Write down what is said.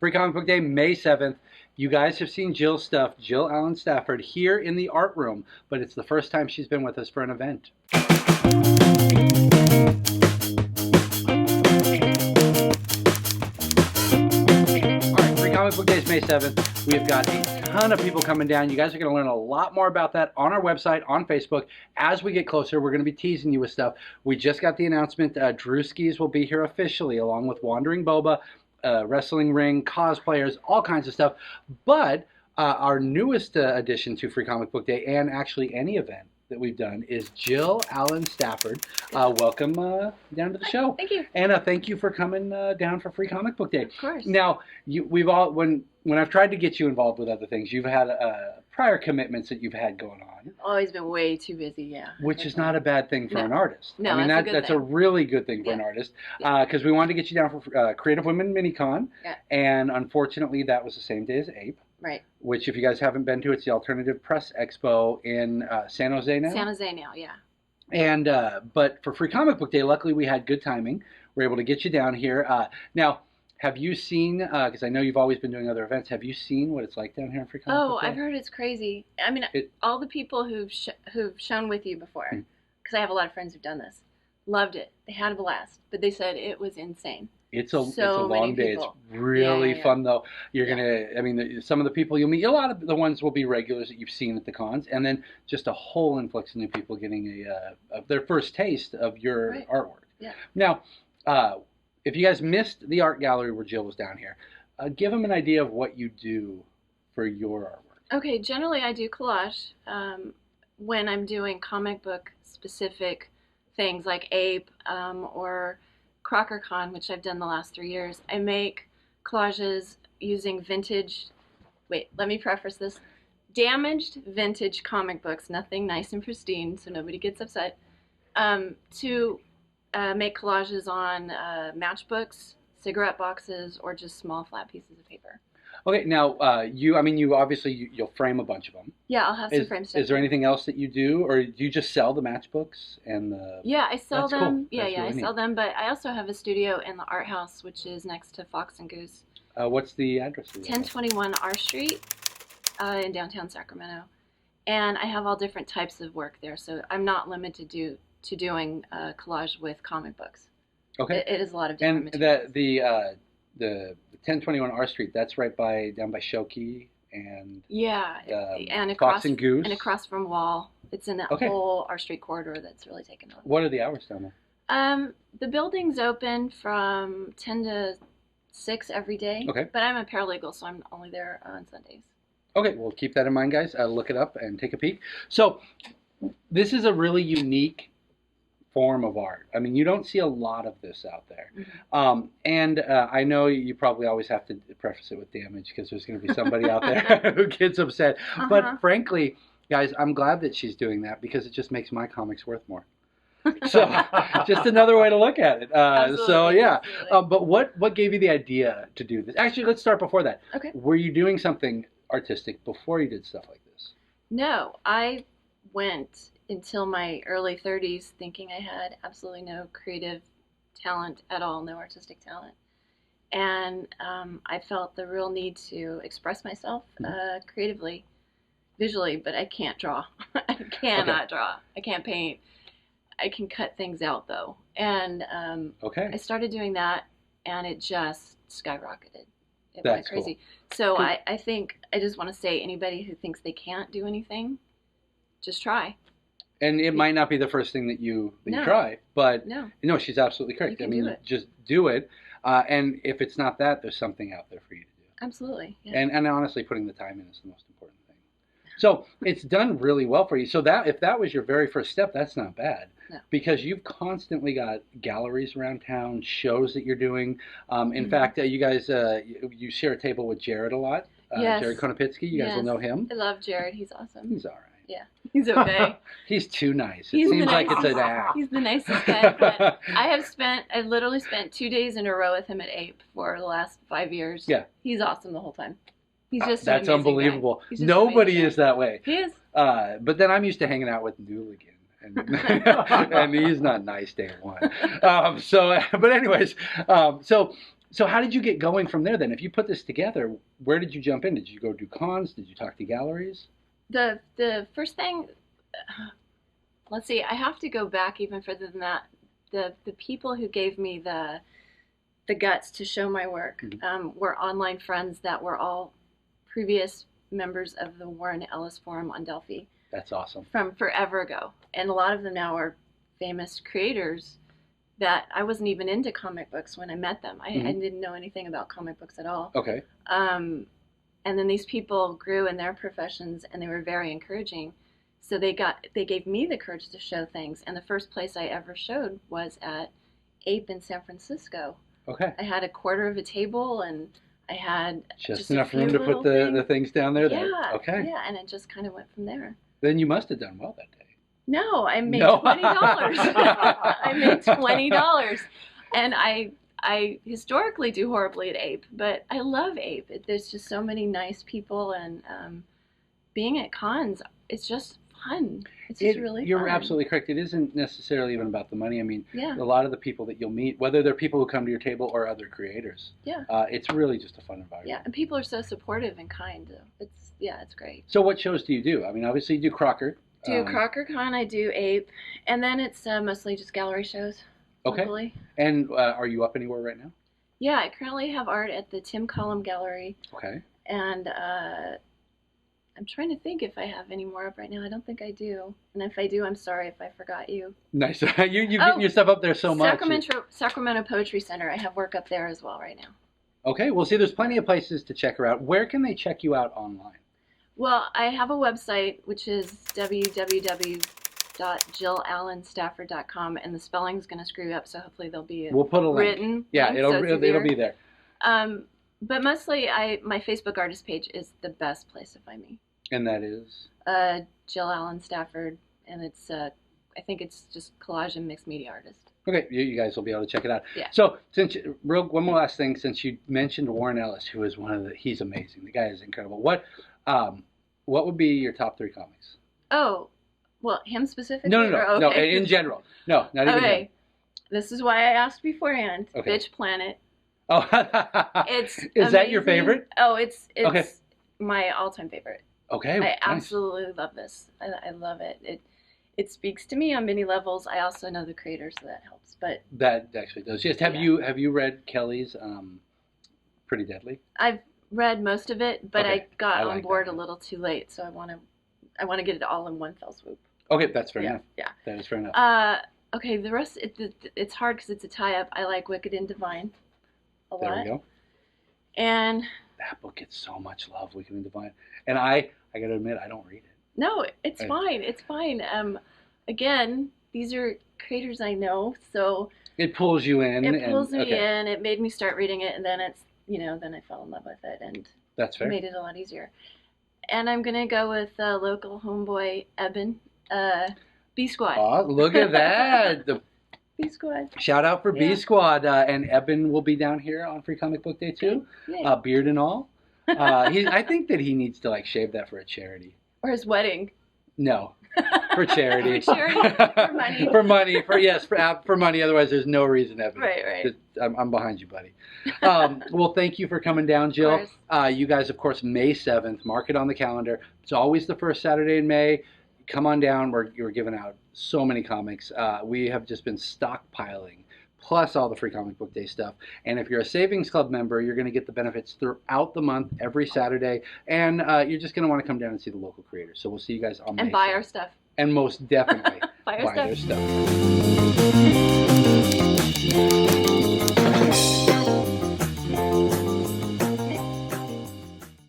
Free Comic Book Day, May 7th. You guys have seen Jill's stuff, Jill Allen Stafford, here in the art room, but it's the first time she's been with us for an event. Comic Book Day is May 7th. We've got a ton of people coming down. You guys are going to learn a lot more about that on our website, on Facebook. As we get closer, we're going to be teasing you with stuff. We just got the announcement. Drewskis will be here officially, along with Wandering Boba, Wrestling Ring, cosplayers, all kinds of stuff. But our newest addition to Free Comic Book Day, and actually any event that we've done, is Jill Allen Stafford. Welcome down to the show. Thank you. Anna, thank you for coming down for Free Comic Book Day. Of course. Now, we've all when I've tried to get you involved with other things, you've had prior commitments that you've had going on. Always been way too busy, yeah. Which is not a bad thing for an artist. No, I mean, that's a really good thing for an artist. Because we wanted to get you down for Creative Women Minicon. Yeah. And unfortunately, that was the same day as APE. Right. Which, if you guys haven't been to, it's the Alternative Press Expo in San Jose now. San Jose now, yeah. And but for Free Comic Book Day, luckily we had good timing. We're able to get you down here. Now, have you seen, because I know you've always been doing other events, have you seen what it's like down here in Free Comic Book Day? I've heard it's crazy. I mean, all the people who've shown with you before, because I have a lot of friends who've done this, loved it. They had a blast, but they said it was insane. It's a long day. It's really fun, though. You're going to, I mean, some of the people you'll meet, a lot of the ones will be regulars that you've seen at the cons, and then just a whole influx of new people getting their first taste of your artwork. Yeah. Now, if you guys missed the art gallery where Jill was down here, give them an idea of what you do for your artwork. Okay, generally I do collage. When I'm doing comic book specific things like Ape or CrockerCon, which I've done the last 3 years, I make collages using vintage, let me preface this, damaged vintage comic books, nothing nice and pristine, so nobody gets upset, to make collages on matchbooks, cigarette boxes, or just small flat pieces of paper. Okay, now you obviously you'll frame a bunch of them. Yeah, I'll have some frame stuff. Is there anything else that you do, or do you just sell the matchbooks and the? Yeah, I sell them. Cool. Yeah, really I neat. sell them. But I also have a studio in the Art House, which is next to Fox and Goose. What's the address? 1021 R Street in downtown Sacramento, and I have all different types of work there. So I'm not limited to doing collage with comic books. Okay. It is a lot of different and materials. the 1021 R Street, that's right down by Shoki and and Fox and Goose, and across from Wall. It's in that whole R Street corridor that's really taken over. What are the hours down there? The building's open from 10 to 6 every day. Okay. But I'm a paralegal, so I'm only there on Sundays. Okay, well, keep that in mind, guys. Look it up and take a peek. So this is a really unique form of art. I mean, you don't see a lot of this out there. Mm-hmm. And I know you probably always have to preface it with damage because there's going to be somebody out there who gets upset. But frankly, guys, I'm glad that she's doing that because it just makes my comics worth more. So just another way to look at it. So yeah. But what gave you the idea to do this? Actually, let's start before that. Okay. Were you doing something artistic before you did stuff like this? No, I went until my early 30s thinking I had absolutely no creative talent at all, no artistic talent. And I felt the real need to express myself creatively, visually, but I can't draw. I cannot draw. I can't paint. I can cut things out, though. And I started doing that, and it just skyrocketed. It went crazy. Cool. So cool. I think I just want to say anybody who thinks they can't do anything, just try. And it might not be the first thing that you try, but no, she's absolutely correct. I mean, just do it. And if it's not that, there's something out there for you to do. Absolutely. Yeah. And honestly, putting the time in is the most important thing. So it's done really well for you. So that if that was your very first step, that's not bad. No. Because you've constantly got galleries around town, shows that you're doing. In fact, you guys, you share a table with Jared a lot. Yes. Jared Konopitsky. You guys will know him. I love Jared. He's awesome. He's all right. Yeah, he's okay. He's too nice. It seems like it's an act. He's the nicest guy. But I've literally spent 2 days in a row with him at Ape for the last 5 years. Yeah. He's awesome the whole time. He's just that's unbelievable. Nobody is that way. He is. But then I'm used to hanging out with Newligan. And he's not nice day one. But anyways, so So how did you get going from there then? If you put this together, where did you jump in? Did you go do cons? Did you talk to galleries? The first thing, let's see, I have to go back even further than that. The people who gave me the guts to show my work were online friends that were all previous members of the Warren Ellis Forum on Delphi That's awesome. from forever ago. And a lot of them now are famous creators that I wasn't even into comic books when I met them. I didn't know anything about comic books at all. Okay. And then these people grew in their professions, and they were very encouraging. So they gave me the courage to show things. And the first place I ever showed was at Ape in San Francisco. Okay. I had a quarter of a table, and I had Just a enough few room to put little the things down there. Yeah. Okay. Yeah, and it just kind of went from there. Then you must have done well that day. No, I made No. $20. I made $20, and I historically do horribly at Ape, but I love Ape. There's just so many nice people, and being at cons, it's just fun. It's just really You're fun. absolutely correct. It isn't necessarily even about the money. I mean, Yeah. a lot of the people that you'll meet, whether they're people who come to your table or other creators, Yeah. It's really just a fun environment. Yeah, and people are so supportive and kind. It's great. So what shows do you do? I mean, obviously you do Crocker. Do CrockerCon, I do Ape, and then it's mostly just gallery shows Okay. locally. And are you up anywhere right now? Yeah, I currently have art at the Tim Cullum Gallery, Okay. and I'm trying to think if I have any more up right now. I don't think I do, and if I do, I'm sorry if I forgot you. Nice. You've getting your stuff up there so much. Sacramento Poetry Center, I have work up there as well right now. Okay. Well, see, there's plenty of places to check her out. Where can they check you out online? Well, I have a website, which is www.jillallenstafford.com, and the spelling's going to screw you up, so hopefully there'll be We'll put a link. written. Yeah, link, it'll so it's be easier. there. But mostly, my Facebook artist page is the best place to find me. And that is? Jill Allen Stafford, and it's I think it's just collage and mixed media artist. Okay, you guys will be able to check it out. Yeah. So, one more last thing, since you mentioned Warren Ellis, who is he's amazing. The guy is incredible. What would be your top 3 comics? Oh, well, him specifically? No, Or, okay. in general. No, not even him. Okay, this is why I asked beforehand. Okay. Bitch Planet. Oh, It's is that your amazing. favorite? Oh, it's Okay. my all-time favorite. Okay, I nice. absolutely love this. I love it. It speaks to me on many levels. I also know the creator, so that helps. But That actually does. Yes. Have you read Kelly's Pretty Deadly? I've read most of it, but Okay. I got I on like board that a one. little too late, so I want to get it all in one fell swoop. Okay, that's fair Yeah, enough. yeah. That is fair enough. Okay, the rest it's hard because it's a tie-up. I like Wicked and Divine a lot. There we go. And That book gets so much love, Wicked and Divine. And I got to admit, I don't read it. no, it's Right. fine. It's fine. Again, these are creators I know, so It pulls you in. it pulls me okay. in. It made me start reading it, and then then I fell in love with it, and That's it fair. made it a lot easier. And I'm gonna go with local homeboy Eben, B Squad. Oh, look at that. B Squad. Shout out for B Yeah. Squad. And Eben will be down here on Free Comic Book Day too. Yeah. Beard and all. I think that he needs to shave that for a charity. Or his wedding. No, for charity. For charity? For money? For money. For money. Otherwise, there's no reason, Eben. Right. Just- I'm behind you, buddy. Well, thank you for coming down, Jill. course. You guys, of course, May 7th. Mark it on the calendar. It's always the first Saturday in May. Come on down. We're giving out so many comics. We have just been stockpiling, plus all the Free Comic Book Day stuff. And if you're a Savings Club member, you're going to get the benefits throughout the month, every Saturday. And you're just going to want to come down and see the local creators. So we'll see you guys on May And buy 7th. our stuff. And most definitely Buy our buy stuff. their stuff.